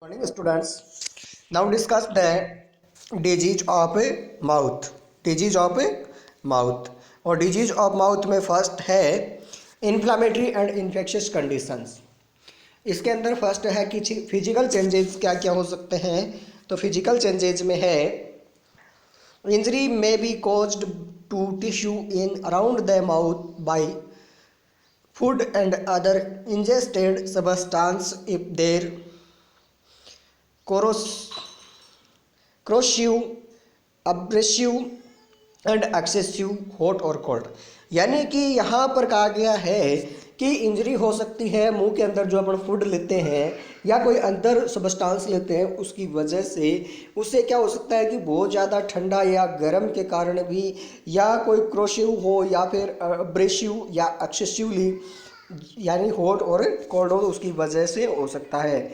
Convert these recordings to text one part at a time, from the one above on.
Morning students. Now discuss the disease of mouth. Disease of mouth और disease of mouth में first है inflammatory and infectious conditions. इसके अंदर first है कि फिजिकल चेंजेस क्या क्या हो सकते हैं. तो फिजिकल चेंजेस में है injury may be caused to tissue in around the mouth by food and other ingested substance if there corrosive, abrasive and excessive hot और कोल्ड. यानी कि यहाँ पर कहा गया है कि इंजरी हो सकती है मुंह के अंदर जो अपन फूड लेते हैं या कोई अंदर सब्सटेंस लेते हैं उसकी वजह से. उससे क्या हो सकता है कि बहुत ज़्यादा ठंडा या गर्म के कारण भी या कोई क्रोसिव हो या फिर अब्रेसिव या एक्सेसिवली यानी हॉट और कोल्ड हो उसकी वजह से हो सकता है.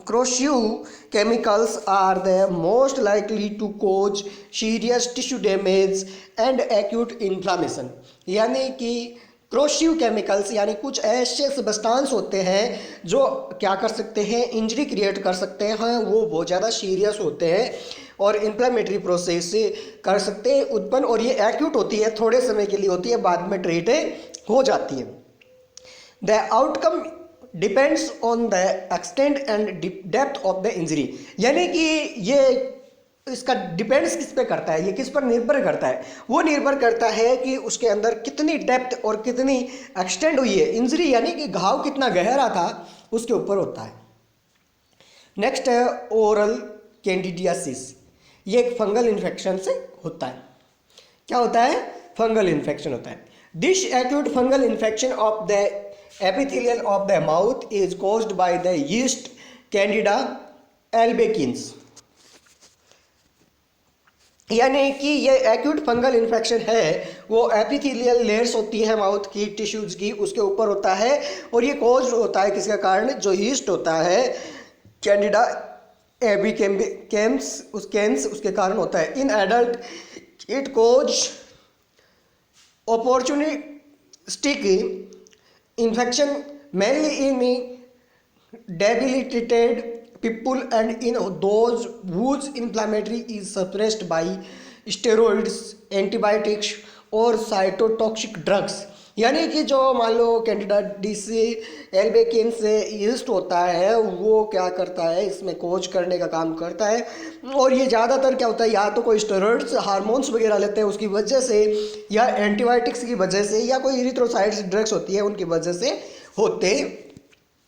Corrosive chemicals are the most likely to cause serious tissue damage and acute inflammation. यानी कि क्रोसिव केमिकल्स यानी कुछ ऐसे सब्सटेंस होते हैं जो क्या कर सकते हैं, इंजरी क्रिएट कर सकते हैं. वो बहुत ज़्यादा सीरियस होते हैं और इन्फ्लामेटरी प्रोसेस कर सकते हैं उत्पन्न, और ये एक्यूट होती है, थोड़े समय के लिए होती है, बाद में ट्रीट हो जाती है. The outcome depends on the extent and depth of the injury. यानी कि ये इसका डिपेंड्स किस पे करता है, ये किस पर निर्भर करता है. वो निर्भर करता है कि उसके अंदर कितनी डेप्थ और कितनी एक्सटेंड हुई है इंजरी, यानी कि घाव कितना गहरा था उसके ऊपर होता है. नेक्स्ट है ओरल कैंडिडियासिस. ये एक फंगल इन्फेक्शन से होता है. क्या होता है? फंगल इन्फेक्शन होता है. This acute fungal infection of the epithelial of the mouth is caused by the yeast Candida albicans. यानी कि ये एक्यूट फंगल इन्फेक्शन है वो एपिथेलियल लेयर्स होती है माउथ की टिश्यूज की, उसके ऊपर होता है और ये कॉज होता है किसके कारण? जो यीस्ट होता है कैंडिडा एबिकेम्स उसके कारण होता है. In adult it cause opportunistic infection mainly in debilitated people and in those whose inflammatory is suppressed by steroids, antibiotics और cytotoxic drugs. यानी कि जो मान लो कैंडिडा एल्बिकेन से यीस्ट होता है वो क्या करता है, इसमें कोज करने का काम करता है. और ये ज़्यादातर क्या होता है, या तो कोई स्टेरॉइड्स हार्मोन्स वगैरह लेते हैं उसकी वजह से, या एंटीबायोटिक्स की वजह से, या कोई इरिथ्रोसाइड्स ड्रग्स होती है उनकी वजह से होते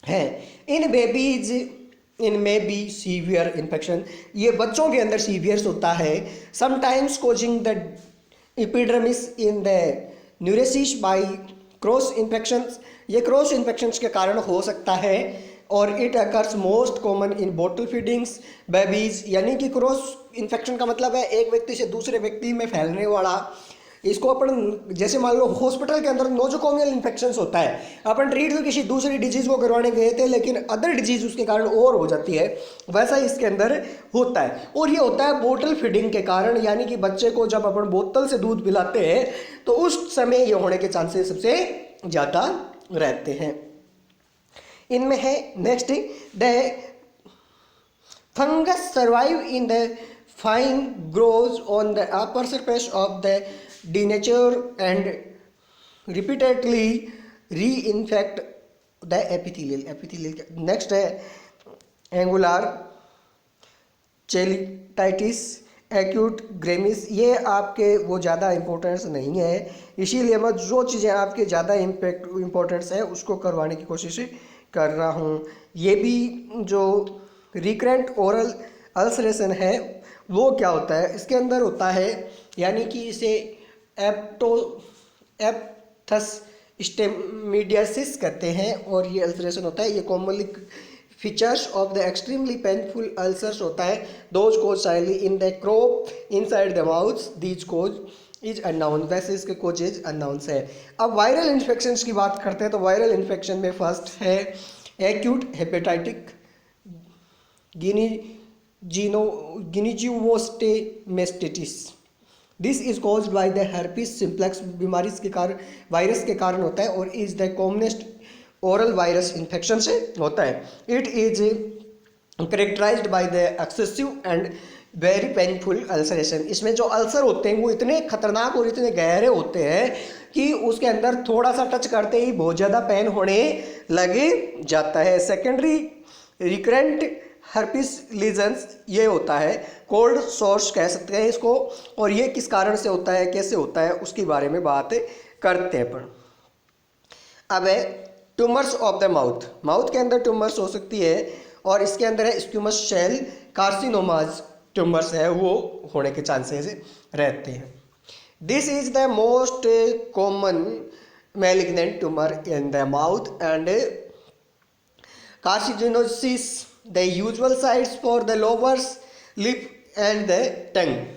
हैं. In may be severe infection. ये बच्चों के अंदर सीवियर्स होता है. Sometimes causing the epidermis in the neurosis by cross infections. ये क्रॉस इन्फेक्शंस के कारण हो सकता है और it occurs most common in bottle feedings babies. यानी कि क्रॉस इन्फेक्शन का मतलब है एक व्यक्ति से दूसरे व्यक्ति में फैलने वाला. इसको अपन जैसे मान लो हॉस्पिटल के अंदर नोजोकोमियल इन्फेक्शंस होता है, अपन ट्रीट तो किसी दूसरी डिजीज़ को करवाने गए थे लेकिन अदर डिजीज़ उसके कारण और हो जाती है, वैसा ही इसके अंदर होता है. और ये होता है बोतल फीडिंग के कारण. यानी कि बच्चे को जब अपन बोतल से दूध पिलाते हैं तो उस समय ये होने के चांसेस सबसे ज़्यादा रहते हैं. इनमें है next the fungus survive in the fine grows on the upper surface of the denature and repeatedly reinfect the epithelial. Next है एंगुलर चेलिटाइटिस एक्यूट ग्रेमिस. ये आपके वो ज़्यादा इम्पोर्टेंस नहीं है, इसीलिए मैं जो चीज़ें आपके ज़्यादा इम्पोर्टेंस है उसको करवाने की कोशिश कर रहा हूँ. ये भी जो रिकरेंट ओरल अल्सरेशन है वो क्या होता है, इसके अंदर होता है यानी कि इसे एप्थस स्टेमिडियासिस कहते हैं और ये अल्सरेशन होता है. ये commonly features of the extremely painful ulcers होता है. Those cause sidely in the crop inside the mouth. These cause is unknown. वैसे इसके कोजेज अननाउंस है. अब वायरल इन्फेक्शंस की बात करते हैं तो वायरल इन्फेक्शन में फर्स्ट है acute herpetic gingivostomatitis. This is caused by the herpes simplex. बीमारी के कारण वायरस के कारण होता है और is the commonest oral virus infection से होता है। It is characterised by the excessive and very painful ulceration. इसमें जो अल्सर होते हैं वो इतने खतरनाक और इतने गहरे होते हैं कि उसके अंदर थोड़ा सा टच करते ही बहुत ज़्यादा पेन होने लग जाता है। सेकेंडरी रिकरेंट हर्पिस लीजन्स ये होता है, कोल्ड सोर्स कह सकते हैं इसको, और ये किस कारण से होता है, कैसे होता है, उसके बारे में बात करते हैं अपन। अब है tumours of the mouth. Mouth के अंदर ट्यूमर्स हो सकती है और इसके अंदर है स्क्यूमस सेल कार्सिनोमाज ट्यूमर्स है वो होने के चांसेस रहते हैं। This is the most common malignant tumor in the mouth and carcinosis, the usual sites for the lower lip and the tongue.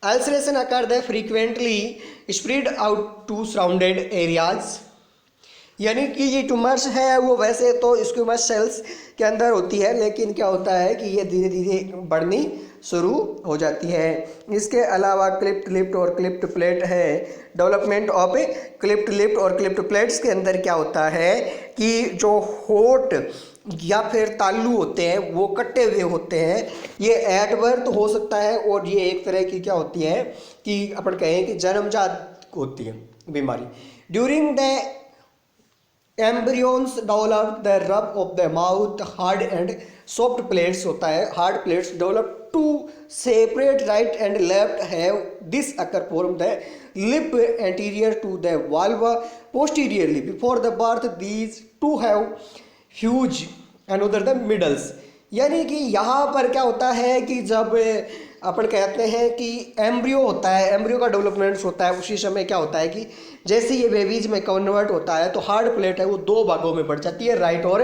Ulceration occur the frequently spread out to surrounded areas। यानी कि ये tumours है वो वैसे तो स्क्यूमस sales के अंदर होती है, लेकिन क्या होता है कि ये धीरे धीरे बढ़नी शुरू हो जाती है। इसके अलावा क्लिप्ट लिप्ट और क्लिप्ट प्लेट है। डेवलपमेंट ऑफ क्लिप्ट लिप्ट और क्लिप्ट प्लेट्स के अंदर क्या होता है कि जो होठ या फिर तालू होते हैं वो कटे हुए होते हैं। ये एट बर्थ हो सकता है और ये एक तरह की क्या होती है कि अपन कहें कि जन्मजात होती है बीमारी। During the embryos develop the roof of the mouth hard and soft palates होता है। Hard palates develop to separate right and left have this occur form the lip anterior to the uvula posteriorly before the birth these two have fuse another the middles. यानी कि यहाँ पर क्या होता है कि जब अपन कहते हैं कि एम्ब्रियो होता है, एम्ब्रियो का डेवलपमेंट होता है, उसी समय क्या होता है कि जैसे ये बेबीज में कन्वर्ट होता है तो हार्ड प्लेट है वो दो भागों में बढ़ जाती है, राइट और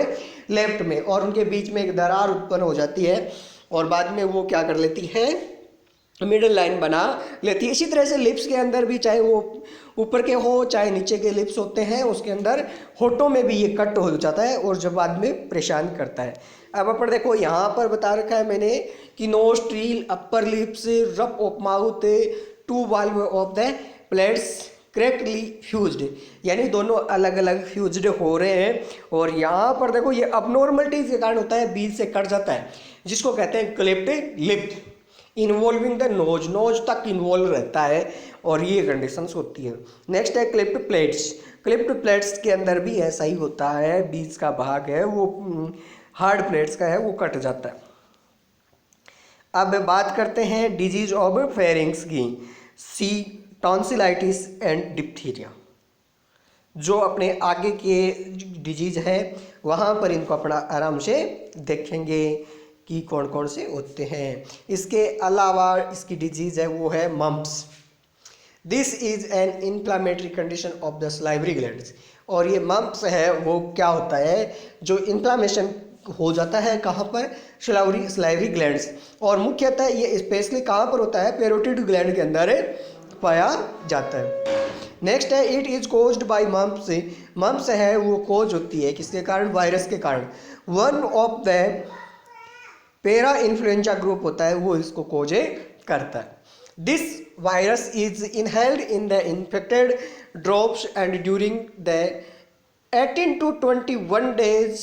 लेफ्ट में, और उनके बीच में एक दरार उत्पन्न हो जाती है और बाद में वो क्या कर लेती है, मिडिल लाइन बना लेती है। इसी तरह से लिप्स के अंदर भी, चाहे वो ऊपर के हो चाहे नीचे के लिप्स होते हैं, उसके अंदर होठों में भी ये कट हो जाता है और जब बाद में परेशान करता है। अब अपन देखो यहाँ पर बता रखा है मैंने कि nostril, upper lips, roof of mouth, two valve of the palates correctly fused, यानी दोनों अलग अलग फ्यूज्ड हो रहे हैं। और यहाँ पर देखो ये अबनॉर्मलिटीज के कारण होता है, बीच से कट जाता है, जिसको कहते हैं cleft lip involving the nose, nose तक इन्वॉल्व रहता है और ये कंडीशंस होती है। नेक्स्ट है क्लिप्ट प्लेट्स। क्लिप्ट प्लेट्स के अंदर भी ऐसा ही होता है, बीच का भाग है वो हार्ड प्लेट्स का है वो कट जाता है। अब बात करते हैं डिजीज ऑफ फेरिंग्स की। सी टॉन्सिलाइटिस एंड डिप्थीरिया, जो अपने आगे के डिजीज है वहाँ पर इनको अपना आराम से देखेंगे कि कौन कौन से होते हैं। इसके अलावा इसकी डिजीज़ है वो है mumps. This is an inflammatory condition of the salivary glands. और ये मम्प्स है वो क्या होता है, जो इन्फ्लामेशन हो जाता है कहाँ पर, सलाइवरी ग्लैंड्स, और मुख्यतः ये स्पेशली कहाँ पर होता है, पैरोटिड ग्लैंड के अंदर पाया जाता है। नेक्स्ट है it is caused by mumps. Mumps है वो कोज होती है किसके कारण, वायरस के कारण। वन ऑफ द पेरा इन्फ्लुएंजा ग्रुप होता है वो इसको कोजे करता है। This virus is inhaled in the infected drops and during the 18 to 21 days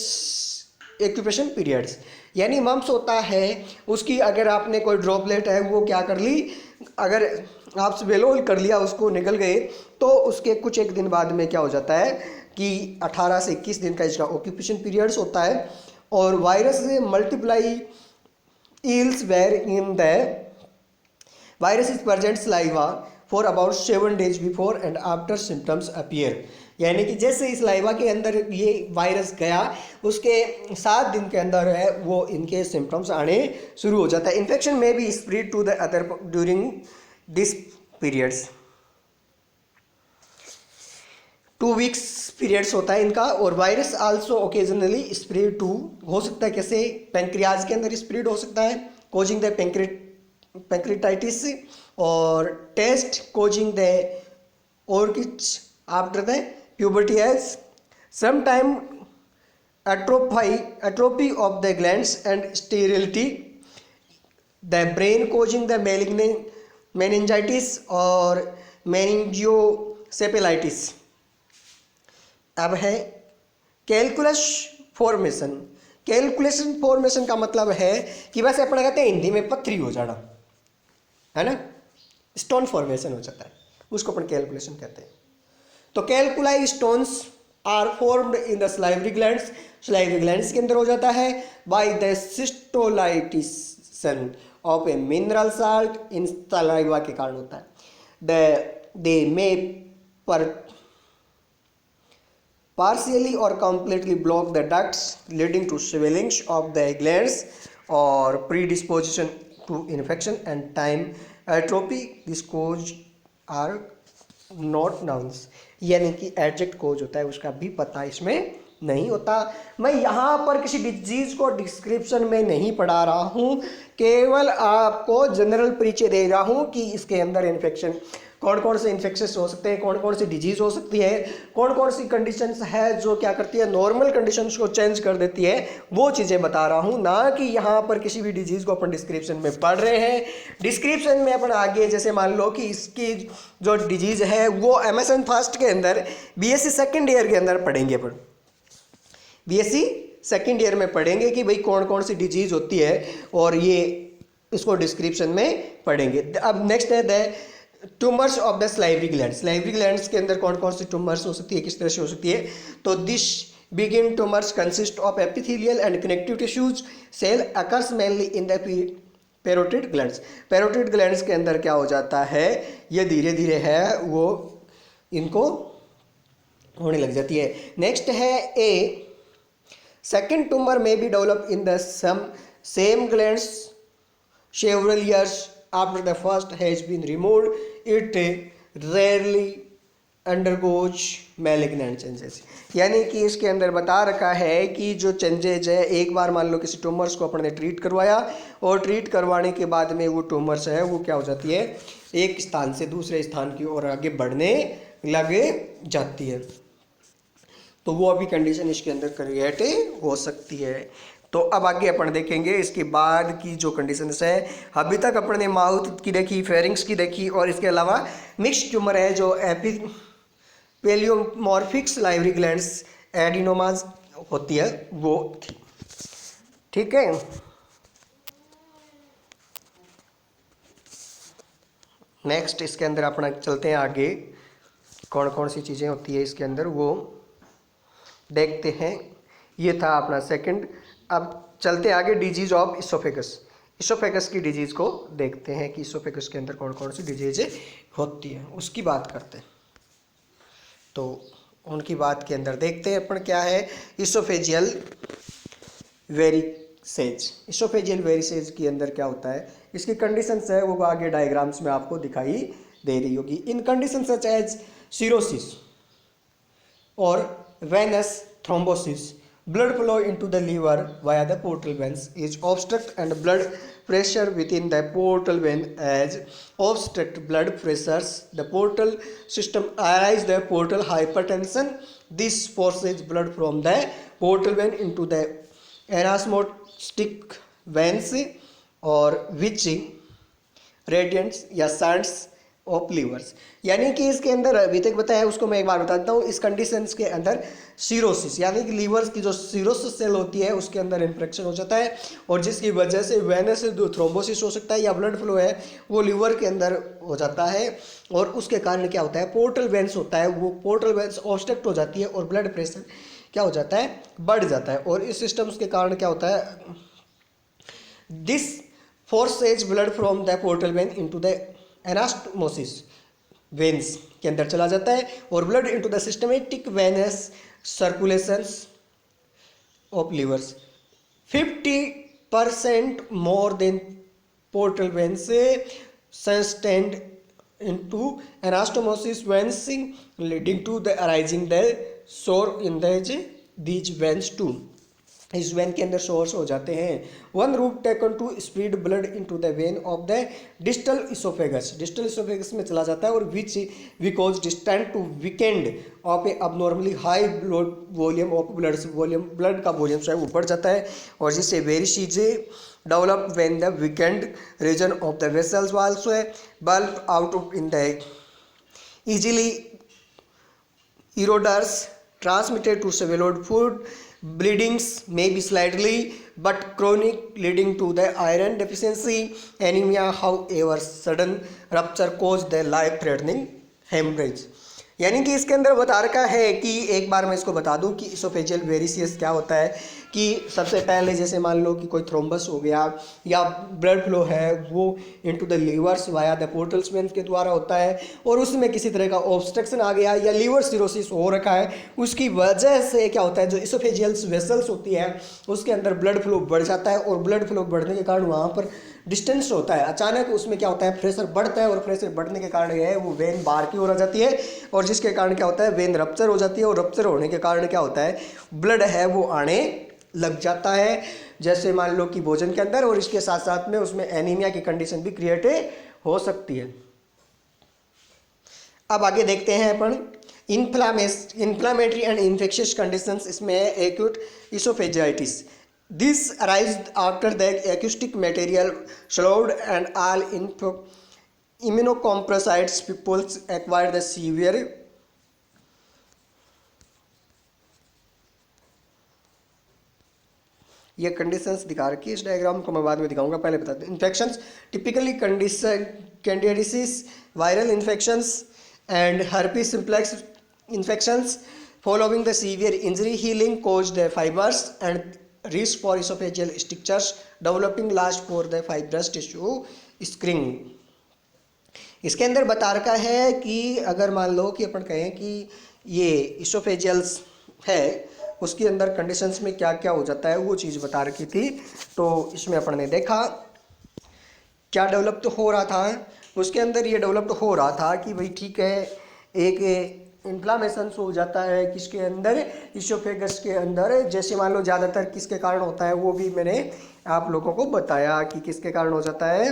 occupation periods. यानी मम्प्स होता है उसकी अगर आपने कोई ड्रॉपलेट है वो क्या कर ली, अगर आप स्वेलो कर लिया उसको निकल गए तो उसके कुछ एक दिन बाद में क्या हो जाता है कि 18 से 21 दिन का इसका ऑक्यूपेशन पीरियड्स होता है। और virus multiply eels were in the virus is present saliva for about 7 days before and after symptoms appear। यानी कि जैसे इस लाइवा के अंदर ये वायरस गया उसके 7 दिन के अंदर है वो इनके सिम्टम्स आने शुरू हो जाता है। इन्फेक्शन में भी spread to the other during this periods. 2 weeks periods होता है इनका। और virus also occasionally spread to, हो सकता है कैसे, पैंक्रियाज के अंदर स्प्रेड हो सकता है कोजिंग द पैंक्रिटाइटिस, और test causing the orchitis after the puberty age sometime atrophy of the glands and sterility, the brain causing the meningitis or meningoencephalitis। अब है कैलकुलस फॉर्मेशन। कैलकुलेशन फॉर्मेशन का मतलब है कि वैसे अपना कहते हैं हिंदी में पथरी हो जाना, है ना, स्टोन फॉर्मेशन हो जाता है, उसको अपन कैलकुलेशन कहते हैं। तो calculi stones are formed in the salivary glands, salivary glands के अंदर हो जाता है by the cystolithiasis of a mineral salt in saliva के कारण होता है। दे मे पर partially or completely block the ducts leading to swellings of the glands or predisposition to infection and time atrophy. These cause are not nouns, यानी कि एडजेक्ट कोज होता है उसका भी पता इसमें नहीं होता। मैं यहाँ पर किसी डिजीज को डिस्क्रिप्शन में नहीं पढ़ा रहा हूँ, केवल आपको जनरल परिचय दे रहा हूँ कि इसके अंदर इन्फेक्शन कौन कौन से इन्फेक्शन हो सकते हैं, कौन कौन सी डिजीज हो सकती है, कौन कौन सी कंडीशंस है जो क्या करती है नॉर्मल कंडीशंस को चेंज कर देती है, वो चीज़ें बता रहा हूँ। ना कि यहाँ पर किसी भी डिजीज़ को अपन डिस्क्रिप्शन में पढ़ रहे हैं। डिस्क्रिप्शन में अपन आगे जैसे मान लो कि इसकी जो डिजीज़ है वो MSN फर्स्ट के अंदर BSc सेकेंड ईयर के अंदर पढ़ेंगे। अपन BSc सेकेंड ईयर में पढ़ेंगे कि भाई कौन कौन सी डिजीज़ होती है और ये इसको डिस्क्रिप्शन में पढ़ेंगे। अब नेक्स्ट है the tumours of the salivary glands. Salivary glands के अंदर कौन कौन सी ट्यूमर्स हो सकती है, किस तरह से हो सकती है। तो this benign tumours consist of epithelial and connective tissues cell occurs mainly in the parotid glands. Parotid glands के अंदर क्या हो जाता है, ये धीरे धीरे है वो इनको होने लग जाती है। नेक्स्ट है ए सेकेंड ट्यूमर में be develop in the same glands several years after the first has been removed. It rarely undergoes malignant changes। यानी कि इसके अंदर बता रखा है कि जो चेंजेज है, एक बार मान लो किसी ट्यूमर्स को अपन ने ट्रीट करवाया और ट्रीट करवाने के बाद में वो ट्यूमर्स है वो क्या हो जाती है, एक स्थान से दूसरे स्थान की ओर आगे बढ़ने लग जाती है। तो वो अभी कंडीशन इसके अंदर क्रिएट हो सकती है। तो अब आगे अपन देखेंगे इसके बाद की जो कंडीशंस है। अभी तक अपन ने माउथ की देखी, फेरिंग्स की देखी और इसके अलावा मिक्स ट्यूमर है जो एपिथेलियोमॉर्फिक सलाइवरी ग्लैंड्स एडिनोमाज होती है वो थी। ठीक है, नेक्स्ट इसके अंदर अपना चलते हैं आगे, कौन कौन सी चीज़ें होती है इसके अंदर वो देखते हैं। ये था अपना सेकंड। अब चलते आगे डिजीज ऑफ इसोफेगस। इसोफेगस की डिजीज को देखते हैं कि इसोफेगस के अंदर कौन कौन सी डिजीज होती है, उसकी बात करते हैं। तो उनकी बात के अंदर देखते हैं अपन क्या है। इसोफेजियल वेरिसेज। इसोफेजियल वेरिसेज के अंदर क्या होता है, इसकी कंडीशंस है वो आगे डायग्राम्स में आपको दिखाई दे रही होगी। इन कंडीशन सच एज सिरोसिस और venous thrombosis, blood flow into the liver via the portal veins is obstruct and blood pressure within the portal vein as obstruct blood pressures the portal system arise the portal hypertension. This forces blood from the portal vein into the anastomotic veins or which radiants या sands of levers. यानी कि इसके अंदर अभी तक बताया उसको मैं एक बार बता देता हूँ। इस कंडीशंस के अंदर सीरोसिस यानी कि लीवर्स की जो सीरोसिस सेल होती है उसके अंदर इन्फेक्शन हो जाता है और जिसकी वजह से वेनस जो थ्रोम्बोसिस हो सकता है या ब्लड फ्लो है वो लीवर के अंदर हो जाता है और उसके कारण क्या होता है, पोर्टल वेंस होता है वो पोर्टल वेंस ऑब्स्ट्रक्ट हो जाती है और ब्लड प्रेशर क्या हो जाता है, बढ़ जाता है। और इस सिस्टम्स के कारण क्या होता है, this forces blood from the portal vein into the anastomosis veins के अंदर चला जाता है और blood into the systematic venous circulations of livers 50% more than portal veins sustained into anastomosis veins leading to the arising the sore in these veins too। इस vein के अंदर sores हो जाते हैं। One route taken to spread blood into the vein of the distal oesophagus, distal oesophagus में चला जाता है और which because distended to weakened of a abnormally high blood volume of blood का वॉल्यूम जो है वो बढ़ जाता है और जिससे varices develop when the weakened region of the vessels also है bulb out of in the easily erodes transmitted to swallowed food. Bleedings may be slightly but chronic, leading to the iron deficiency. Anemia, however, sudden rupture cause the life-threatening hemorrhage. यानी कि इसके अंदर बता रखा है कि एक बार मैं इसको बता दूं कि इसोफेजियल वेरिसियस क्या होता है कि सबसे पहले जैसे मान लो कि कोई थ्रोम्बस हो गया या ब्लड फ्लो है वो into the levers via the portals veins के द्वारा होता है और उसमें किसी तरह का ऑब्स्ट्रक्शन आ गया या लीवर सिरोसिस हो रखा है, उसकी वजह से क्या होता है जो इसोफेजियल वेसल्स होती है उसके अंदर ब्लड फ्लो बढ़ जाता है और ब्लड फ्लो बढ़ने के कारण वहाँ पर डिस्टेंस होता है, अचानक उसमें क्या होता है प्रेशर बढ़ता है और प्रेशर बढ़ने के कारण यह है वो वेन बाहर की ओर आ जाती है और जिसके कारण क्या होता है वेन रप्चर हो जाती है और रप्चर होने के कारण क्या होता है ब्लड है वो आने लग जाता है जैसे मान लो कि भोजन के अंदर, और इसके साथ साथ में उसमें एनीमिया की कंडीशन भी क्रिएट हो सकती है। अब आगे देखते हैं अपन इन्फ्लामेटरी एंड इन्फेक्शियस कंडीशंस, इसमें acute oesophagitis. This arises after the acoustic material swallowed and all immunocompromised people acquire the severe ये कंडीशंस दिखा रखी है इस डायग्राम को, मैं बाद में दिखाऊंगा, पहले बता दूं। Infections typically candidiasis, viral infections and herpes simplex infections following the severe injury. Healing caused the fibers and risk for esophageal strictures developing last for the fibrous tissue screening. इसके अंदर बता रखा है कि अगर मान लो कि अपन कहें कि ये इसोफेजियल्स है उसके अंदर कंडीशंस में क्या क्या हो जाता है वो चीज़ बता रखी थी। तो इसमें अपन ने देखा क्या डेवलप तो हो रहा था, उसके अंदर ये डेवलप्ड हो रहा था कि भाई ठीक है एक इन्फ्लामेशन हो जाता है किसके अंदर, इसोफेगस के अंदर, जैसे मान लो ज़्यादातर किसके कारण होता है वो भी मैंने आप लोगों को बताया कि किसके कारण हो जाता है।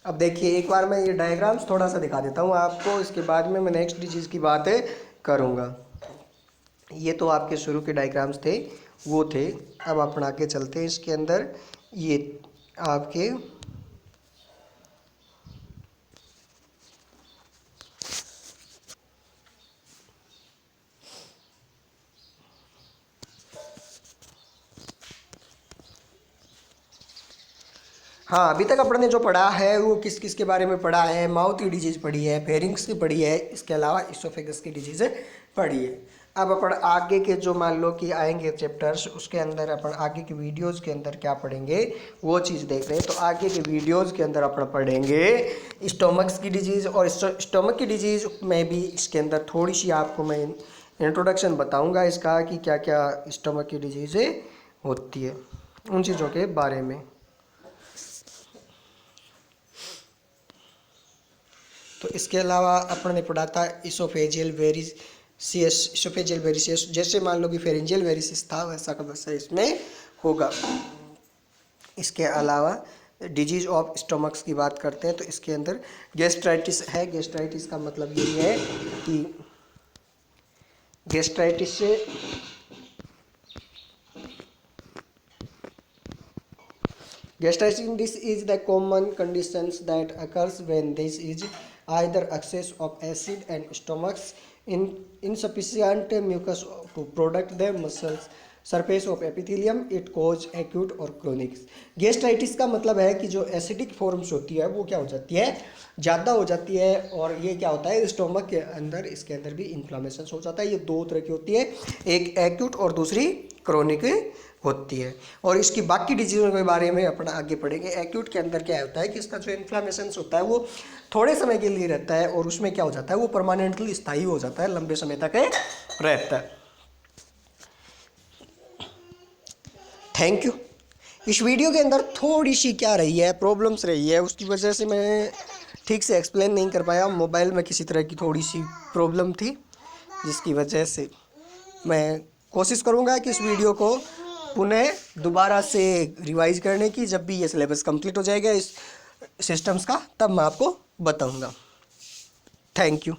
अब देखिए एक बार मैं ये डायग्राम्स थोड़ा सा दिखा देता हूँ आपको, इसके बाद में मैं नेक्स्ट डिजीज़ की बात करूँगा। ये तो आपके शुरू के डायग्राम्स थे वो थे, अब अपन आगे चलते हैं इसके अंदर। ये आपके हाँ अभी तक अपन ने जो पढ़ा है वो किस किस के बारे में पढ़ा है, माउथ की डिजीज़ पढ़ी है, फेरिंग्स की पढ़ी है, इसके अलावा इसोफेगस की डिजीज़ पढ़ी है। अब अपन आगे के जो मान लो कि आएंगे चैप्टर्स उसके अंदर अपन आगे के वीडियोस के अंदर क्या पढ़ेंगे वो चीज़ देख रहे हैं। तो आगे के वीडियोस के अंदर अपन पढ़ेंगे स्टोमक्स की डिजीज़, और स्टोमक की डिजीज़ में भी इसके अंदर थोड़ी सी आपको मैं इंट्रोडक्शन बताऊँगा इसका कि क्या क्या स्टोमक की डिजीज़ें होती है उन चीज़ों के बारे में। तो इसके अलावा अपन ने पढ़ा था इसोफेजियल वेरिसियस, जैसे मान लो कि फेरेंजियल वेरिसिस था वैसा का वैसा इसमें होगा। इसके अलावा डिजीज ऑफ स्टोमक्स की बात करते हैं तो इसके अंदर गैस्ट्राइटिस है। गैस्ट्राइटिस का मतलब यही है कि गैस्ट्राइटिस से Gastritis is the common conditions that occurs when there is either excess of acid and stomach's insufficient mucus to protect the muscles surface of epithelium. It cause acute or chronic. Gastritis का मतलब है कि जो acidic forms होती है वो क्या हो जाती है ज़्यादा हो जाती है, और ये क्या होता है स्टोमक के अंदर इसके अंदर भी इन्फ्लामेशन हो जाता है। ये दो तरह की होती है, एक एक्यूट और दूसरी क्रोनिक होती है। और इसकी बाकी डिजीज़ों के बारे में अपना आगे पढ़ेंगे। एक्यूट के अंदर क्या होता है कि इसका जो इन्फ्लामेशन होता है वो थोड़े समय के लिए रहता है और उसमें क्या हो जाता है वो परमानेंटली स्थायी हो जाता है, लंबे समय तक रहता है। Thank you. इस वीडियो के अंदर थोड़ी सी क्या रही है प्रॉब्लम्स रही है, उसकी वजह से मैं ठीक से एक्सप्लेन नहीं कर पाया। मोबाइल में किसी तरह की थोड़ी सी प्रॉब्लम थी, जिसकी वजह से मैं कोशिश करूंगा कि इस वीडियो को पुनः दोबारा से रिवाइज करने की। जब भी ये सिलेबस कंप्लीट हो जाएगा इस सिस्टम्स का, तब मैं आपको बताऊंगा। Thank you.